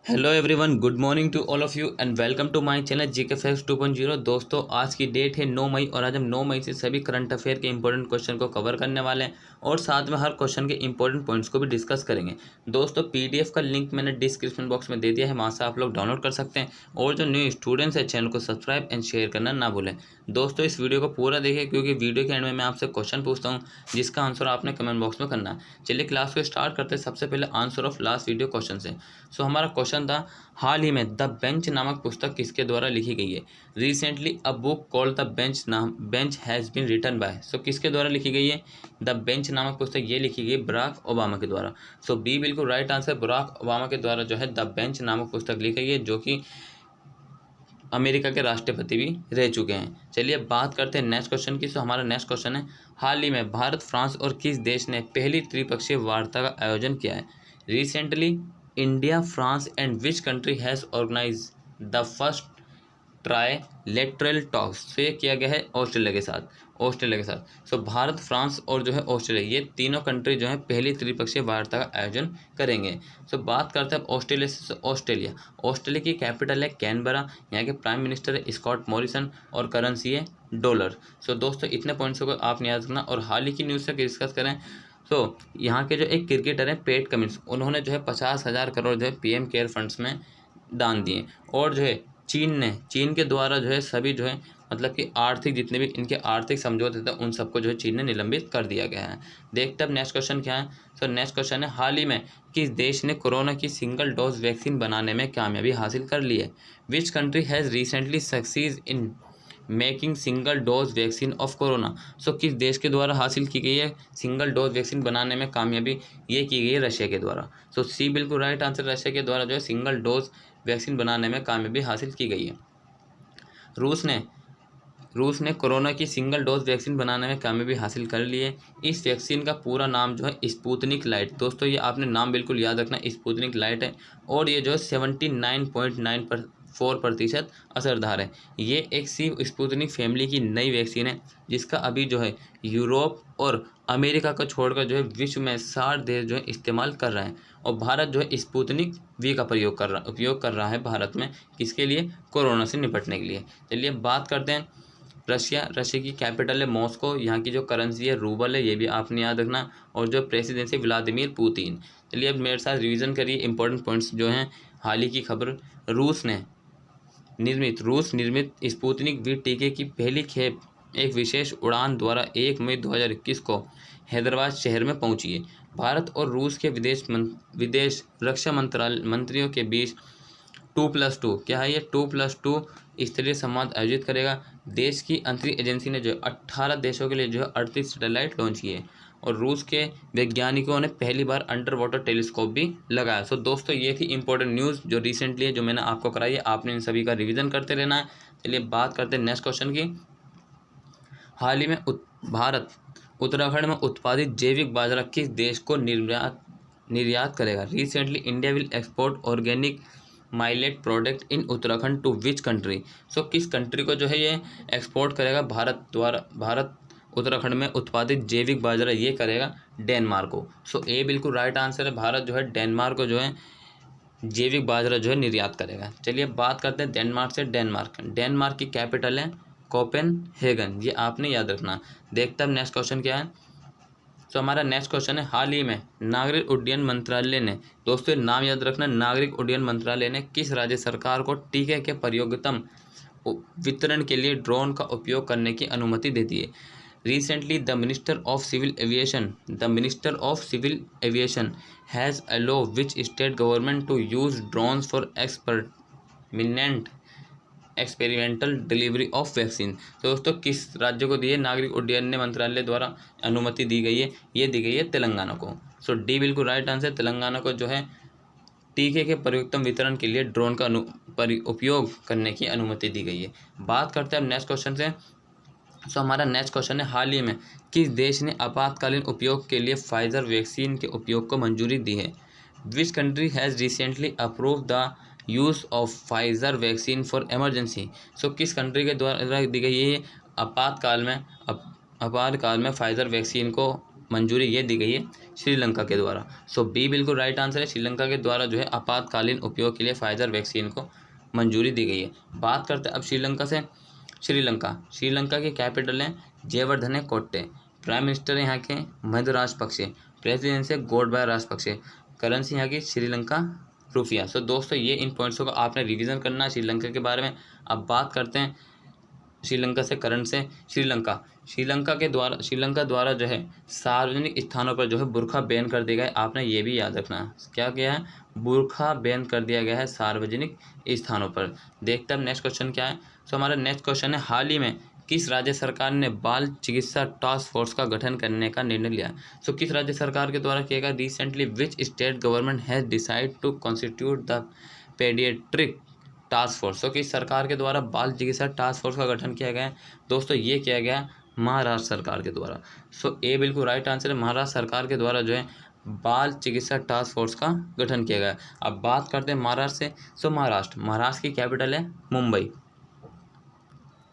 Hello everyone, good morning to all of you and welcome to my channel GK facts 2.0। दोस्तों, आज की date है 9 मई और आज हम 9 मई से सभी करंट अफेयर के इंपॉर्टेंट क्वेश्चन को कवर करने वाले हैं और साथ में हर क्वेश्चन के इंपॉर्टेंट पॉइंट्स को भी डिस्कस करेंगे। दोस्तों, पीडीएफ का लिंक मैंने डिस्क्रिप्शन बॉक्स में दे दिया है, वहाँ से आप लोग डाउनलोड कर सकते हैं और जो न्यू स्टूडेंट्स है चैनल को सब्सक्राइब एंड शेयर करना ना भूलें। दोस्तों, इस वीडियो को पूरा देखिए क्योंकि वीडियो के एंड में मैं आपसे क्वेश्चन पूछता हूँ जिसका आंसर आपने कमेंट बॉक्स में करना है। चलिए क्लास को स्टार्ट करते हैं। सबसे पहले answer of last video question से। सो हमारा क्वेश्चन था, हाल ही में द बेंच नामक पुस्तक किसके द्वारा लिखी गई है। Recently a book called the bench has been written by. So किसके द्वारा लिखी गई है द बेंच नामक पुस्तक, ये लिखी गई बराक ओबामा के द्वारा। सो बी बिल्कुल राइट आंसर, बराक ओबामा के द्वारा जो है द बेंच नामक पुस्तक लिखी गई है, जो कि अमेरिका के राष्ट्रपति भी रह चुके हैं। चलिए बात करते हैं नेक्स्ट क्वेश्चन की। सो हमारा नेक्स्ट क्वेश्चन है, हाल ही में भारत, फ्रांस और किस देश ने पहली त्रिपक्षीय वार्ता का आयोजन किया है। Recently India, France and which country has organise the first trilateral talks. तो ये किया गया है ऑस्ट्रेलिया के साथ। सो भारत, फ्रांस और जो है ऑस्ट्रेलिया, ये तीनों कंट्री जो है पहली त्रिपक्षीय वार्ता का आयोजन करेंगे। सो बात करते हैं ऑस्ट्रेलिया से। ऑस्ट्रेलिया की कैपिटल है कैनबरा, यहाँ के प्राइम मिनिस्टर है स्कॉट मॉरिसन और करेंसी है डॉलर। सो दोस्तों, इतने पॉइंट्स को आपने याद रखना। और हाल ही की न्यूज़ से डिस्कस करें तो यहाँ के जो एक क्रिकेटर हैं पेट कमिंस, उन्होंने जो है 50,000 करोड़ जो है पीएम केयर फंड्स में दान दिए। और जो है चीन के द्वारा जो है सभी जो है मतलब कि आर्थिक जितने भी इनके आर्थिक समझौते थे उन सबको जो है चीन ने निलंबित कर दिया गया है। देखते अब नेक्स्ट क्वेश्चन क्या है। सो नेक्स्ट क्वेश्चन है, हाल ही में किस देश ने कोरोना की सिंगल डोज वैक्सीन बनाने में कामयाबी हासिल कर ली है। Which country has recently succeed in making single dose vaccine of corona. So किस देश के द्वारा हासिल की गई है सिंगल डोज वैक्सीन बनाने में कामयाबी, ये की गई है रशिया के द्वारा। सो सी बिल्कुल राइट आंसर, रशिया के द्वारा जो है सिंगल डोज वैक्सीन बनाने में कामयाबी हासिल की गई है। रूस ने कोरोना की सिंगल डोज वैक्सीन बनाने में कामयाबी हासिल कर ली है। इस वैक्सीन का पूरा नाम जो है स्पुतनिक लाइट। दोस्तों, ये आपने नाम बिल्कुल याद रखना, स्पुतनिक लाइट है और ये जो है 79.94% असरदार है। ये एक सी स्पुतनिक फैमिली की नई वैक्सीन है जिसका अभी जो है यूरोप और अमेरिका को छोड़कर जो है विश्व में 60 देश जो है इस्तेमाल कर रहे हैं। और भारत जो है स्पुतनिक वी का उपयोग कर रहा है भारत में, किसके लिए, कोरोना से निपटने के लिए। चलिए बात करते हैं रशिया की कैपिटल है मॉस्को, यहाँ की जो करेंसी है रूबल है, ये भी आपने याद रखना। और जो प्रेसिडेंट है व्लादिमीर पुतिन। चलिए अब मेरे साथ रिवीजन करिए इंपॉर्टेंट पॉइंट्स जो हैं। हाल ही की खबर, रूस निर्मित स्पुतनिक वी टीके की पहली खेप एक विशेष उड़ान द्वारा 1 मई 2021 को हैदराबाद शहर में पहुंची है। भारत और रूस के विदेश रक्षा मंत्रियों के बीच 2+2 क्या है, ये 2+2 स्तरीय संवाद आयोजित करेगा। देश की अंतरिक्ष एजेंसी ने जो 18 देशों के लिए जो है 38 सैटेलाइट लॉन्च किए और रूस के वैज्ञानिकों ने पहली बार अंडर वाटर टेलीस्कोप भी लगाया। सो दोस्तों, ये थी इंपॉर्टेंट न्यूज़ जो रिसेंटली है, जो मैंने आपको कराई है। आपने इन सभी का रिवीजन करते रहना है। चलिए बात करते हैं नेक्स्ट क्वेश्चन की। हाल ही में भारत उत्तराखंड में उत्पादित जैविक बाजरा किस देश को निर्यात करेगा। Recently India will export organic millet product in Uttarakhand to which country. So किस कंट्री को जो है ये एक्सपोर्ट करेगा भारत उत्तराखंड में उत्पादित जैविक बाजरा ये करेगा डेनमार्क को। सो ए बिल्कुल राइट आंसर है, भारत जो है डेनमार्क को जो है जैविक बाजरा जो है निर्यात करेगा। चलिए बात करते हैं डेनमार्क से। डेनमार्क की कैपिटल है कोपेनहेगन, ये आपने याद रखना। देखते हैं नेक्स्ट क्वेश्चन क्या है। तो हमारा नेक्स्ट क्वेश्चन है, हाल ही में नागरिक उड्डयन मंत्रालय ने, दोस्तों नाम याद रखना, नागरिक उड्डयन मंत्रालय ने किस राज्य सरकार को टीके के प्रयोगतम वितरण के लिए ड्रोन का उपयोग करने की अनुमति दे दी है। Recently the minister of civil aviation has allow which state government to use drones for experimental delivery of vaccine. तो दोस्तों, किस राज्य को दी है नागरिक उड्डयन मंत्रालय द्वारा अनुमति दी गई है, ये दी गई है तेलंगाना को। सो डी बिल्कुल राइट आंसर, तेलंगाना को जो है टीके के प्रयुक्तम वितरण के लिए ड्रोन का उपयोग करने की अनुमति दी गई है। बात करते हैं अब नेक्स्ट क्वेश्चन से। सो हमारा नेक्स्ट क्वेश्चन है, हाल ही में किस देश ने आपातकालीन उपयोग के लिए फाइजर वैक्सीन के उपयोग को मंजूरी दी है। Which country has recently approve the use of Pfizer vaccine for emergency. So किस कंट्री के द्वारा दी गई है आपातकाल में फाइजर वैक्सीन को मंजूरी ये दी गई है श्रीलंका के द्वारा। सो बी बिल्कुल राइट आंसर है, श्रीलंका के द्वारा जो है आपातकालीन उपयोग के लिए फाइजर वैक्सीन को मंजूरी दी गई है। बात करते हैं अब श्रीलंका से। श्रीलंका की कैपिटल है जयवर्धने कोट्टे, प्राइम मिनिस्टर है यहाँ के महिंदा राजपक्षे, प्रेसिडेंट है गोटबाया राजपक्षे, करेंसी यहाँ की श्रीलंका रुपया। सो दोस्तों ये इन पॉइंट्सों को आपने रिवीजन करना है श्रीलंका के बारे में। अब बात करते हैं श्रीलंका से करंट से। श्रीलंका द्वारा जो है सार्वजनिक स्थानों पर जो है बुर्का बैन कर दिया गया है। आपने ये भी याद रखना है, क्या किया है, बुर्का बैन कर दिया गया है सार्वजनिक स्थानों पर। देखते हैं अब नेक्स्ट क्वेश्चन क्या है। सो हमारा नेक्स्ट क्वेश्चन है, हाल ही में किस राज्य सरकार ने बाल चिकित्सा टास्क फोर्स का गठन करने का निर्णय लिया। सो किस राज्य सरकार के द्वारा किया गया, recently which state government has decide to constitute the paediatric task force. तो किस सरकार के द्वारा बाल चिकित्सा टास्क फोर्स का गठन किया गया है दोस्तों, ये किया गया महाराष्ट्र सरकार के द्वारा। सो ए बिल्कुल राइट आंसर है, महाराष्ट्र सरकार के द्वारा जो है बाल चिकित्सा टास्क फोर्स का गठन किया गया। अब बात करते हैं महाराष्ट्र से। सो महाराष्ट्र की कैपिटल है मुंबई,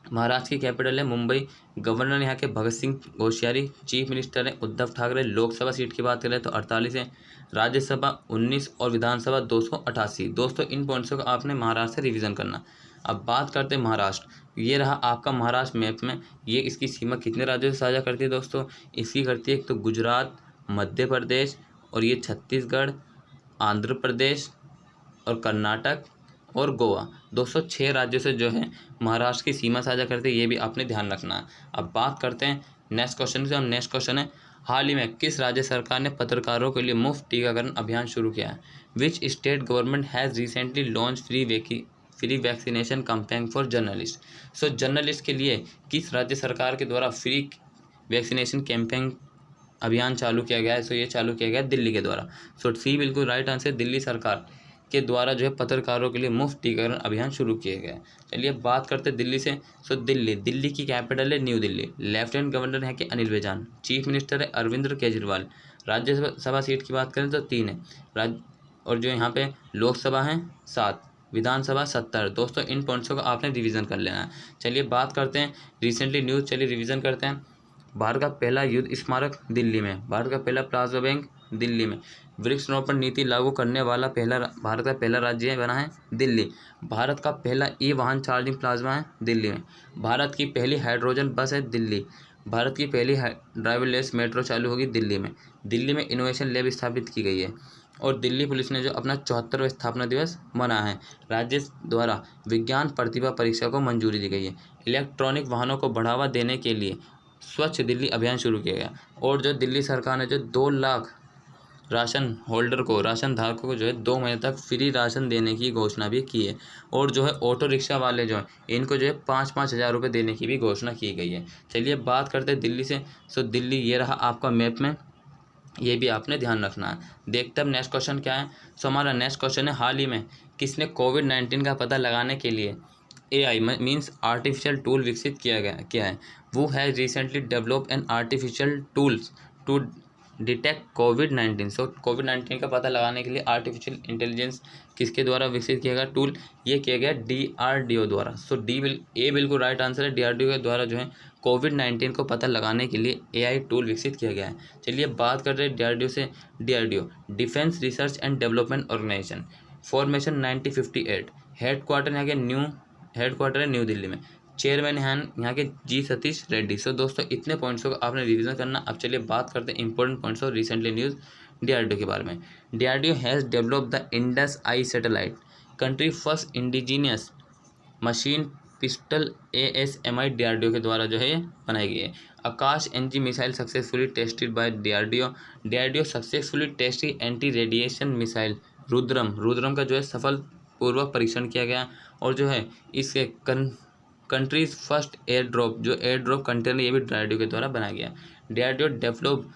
महाराष्ट्र की कैपिटल है मुंबई। गवर्नर यहाँ के भगत सिंह कोश्यारी, चीफ मिनिस्टर है उद्धव ठाकरे। लोकसभा सीट की बात करें तो 48 है, राज्यसभा 19 और विधानसभा 288। दोस्तों इन पॉइंट्सों को आपने महाराष्ट्र से रिवीजन करना। अब बात करते हैं महाराष्ट्र। ये रहा आपका महाराष्ट्र मैप में। ये इसकी सीमा कितने राज्यों से साझा करती है दोस्तों, इसकी करती है एक तो गुजरात, मध्य प्रदेश और ये छत्तीसगढ़, आंध्र प्रदेश और कर्नाटक और गोवा। दोस्तों 6 राज्यों से जो है महाराष्ट्र की सीमा साझा करते हैं, ये भी आपने ध्यान रखना है। अब बात करते हैं नेक्स्ट क्वेश्चन से। हम नेक्स्ट क्वेश्चन है, हाल ही में किस राज्य सरकार ने पत्रकारों के लिए मुफ्त टीकाकरण अभियान शुरू किया है। विच state government has recently launch free vaccination campaign for journalist. So journalist के लिए किस राज्य सरकार के द्वारा फ्री वैक्सीनेशन कैंपेन अभियान चालू किया गया है। सो ये चालू किया गया दिल्ली के द्वारा। सो सी बिल्कुल राइट आंसर, दिल्ली सरकार के द्वारा जो है पत्रकारों के लिए मुफ्त टीकाकरण अभियान शुरू किए गए। चलिए बात करते हैं दिल्ली से। सो दिल्ली की कैपिटल है न्यू दिल्ली। लेफ्टिनेंट गवर्नर है कि अनिल बैजन, चीफ मिनिस्टर है अरविंद केजरीवाल। राज्यसभा सीट की बात करें तो 3 है, और जो यहाँ पे लोकसभा है 7, विधानसभा 70। दोस्तों इन पॉइंट्सों को आपने रिवीजन कर लेना है। चलिए बात करते हैं रिसेंटली न्यूज़, चलिए रिवीजन करते हैं। भारत का पहला युद्ध स्मारक दिल्ली में, भारत का पहला प्लाज्मा बैंक दिल्ली में, वृक्षारोपण नीति लागू करने वाला भारत का पहला राज्य बना है दिल्ली, भारत का पहला ई वाहन चार्जिंग प्लाज्मा है दिल्ली में, भारत की पहली हाइड्रोजन बस है दिल्ली, भारत की पहली ड्राइवरलेस मेट्रो चालू होगी दिल्ली में इनोवेशन लैब स्थापित की गई है, और दिल्ली पुलिस ने जो अपना 74वां स्थापना दिवस मनाया है। राज्य द्वारा विज्ञान प्रतिभा परीक्षा को मंजूरी दी गई है। इलेक्ट्रॉनिक वाहनों को बढ़ावा देने के लिए स्वच्छ दिल्ली अभियान शुरू किया गया, और जो दिल्ली सरकार ने जो 2 लाख राशन धारकों को जो है 2 महीने तक फ्री राशन देने की घोषणा भी की है, और जो है ऑटो रिक्शा वाले जो हैं इनको जो है 5-5 हज़ार रुपये देने की भी घोषणा की गई है। चलिए बात करते हैं दिल्ली से। सो दिल्ली ये रहा आपका मैप में, ये भी आपने ध्यान रखना है। देखते हैं अब नेक्स्ट क्वेश्चन क्या है। सो हमारा नेक्स्ट क्वेश्चन है, हाल ही में किसने कोविड-19 का पता लगाने के लिए AI मीन्स आर्टिफिशियल टूल विकसित किया है। वो has recently develop an artificial tools to detect कोविड-19। सो कोविड-19 का पता लगाने के लिए आर्टिफिशियल इंटेलिजेंस किसके द्वारा विकसित किया गया टूल, ये किया गया DRDO द्वारा। सो ए बिल्कुल राइट आंसर है, DRDO के द्वारा जो है कोविड-19 को पता लगाने के लिए AI टूल विकसित किया गया है। चलिए बात कर रहे हैं DRDO से। DRDO defence research and development organisation, formation 1958, headquarter है न्यू दिल्ली में, चेयरमैन हैं यहाँ के G सतीश रेड्डी। सो दोस्तों इतने पॉइंट्सों को आपने रिवीजन करना। अब चलिए बात करते हैं इंपॉर्टेंट पॉइंट्स और रिसेंटली न्यूज़ DRDO के बारे में। DRDO has develop the Indus I satellite, country first indigenous machine pistol ASMI DRDO के द्वारा जो है ये बनाई गई है। आकाश NG missile successfully tested by DRDO successfully tested anti radiation missile Rudram का जो है सफल पूर्वक परीक्षण किया गया, और जो है इसके countries first air drop container ये भी DRDO के द्वारा बनाया गया। DRDO डेवलप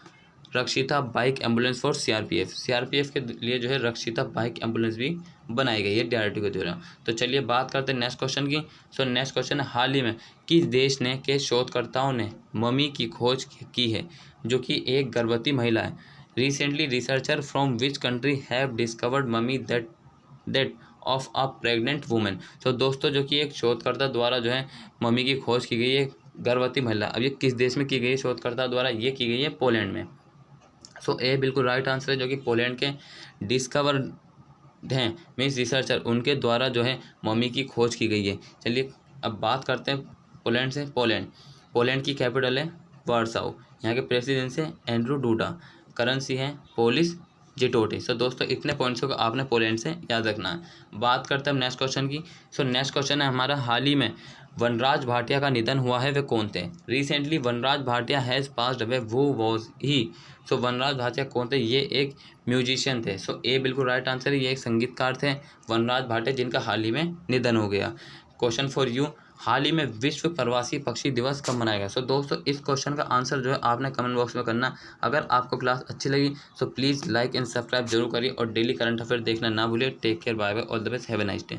रक्षिता बाइक एम्बुलेंस फॉर CRPF के लिए जो है रक्षिता बाइक एम्बुलेंस भी बनाई गई है DRDO के द्वारा। तो चलिए बात करते हैं नेक्स्ट क्वेश्चन की। सो नेक्स्ट क्वेश्चन है, हाल ही में किस देश ने के शोधकर्ताओं ने मम्मी की खोज की है, जो कि एक गर्भवती महिला है। Recently researcher from which country have discovered mummy that of a pregnant women. तो दोस्तों जो कि एक शोधकर्ता द्वारा जो है मम्मी की खोज की गई है गर्भवती महिला। अब ये किस देश में की गई है शोधकर्ता द्वारा, ये की गई है पोलैंड में। सो ए बिल्कुल राइट आंसर है, जो कि पोलैंड के डिस्कवर हैं मीन्स रिसर्चर, उनके द्वारा जो है मम्मी की खोज की गई है। चलिए अब बात करते हैं पोलैंड से। पोलैंड की कैपिटल है वार्साओ। यहाँ के प्रेसिडेंट से एंड्रू डूडा। करेंसी है पोलिश जिटोटी। सो दोस्तों इतने पॉइंट्स को आपने पोलैंड से याद रखना है। बात करते हैं नेक्स्ट क्वेश्चन की। सो नेक्स्ट क्वेश्चन है हमारा, हाल ही में वनराज भाटिया का निधन हुआ है, वे कौन थे? Recently Vanraj Bhatia has passed away, वो वॉज ही। सो वनराज भाटिया कौन थे? ये एक म्यूजिशियन थे। सो ए बिल्कुल राइट आंसर है, ये एक संगीतकार थे वनराज भाटिया, जिनका हाल ही में निधन हो गया। क्वेश्चन फॉर यू, हाल ही में विश्व प्रवासी पक्षी दिवस कब मनाया गया? सो दोस्तों इस क्वेश्चन का आंसर जो है आपने कमेंट बॉक्स में करना। अगर आपको क्लास अच्छी लगी so please like and subscribe जरूर करिए और डेली करंट अफेयर देखना ना भूलिए। Take care, bye bye, all the best, have a nice day.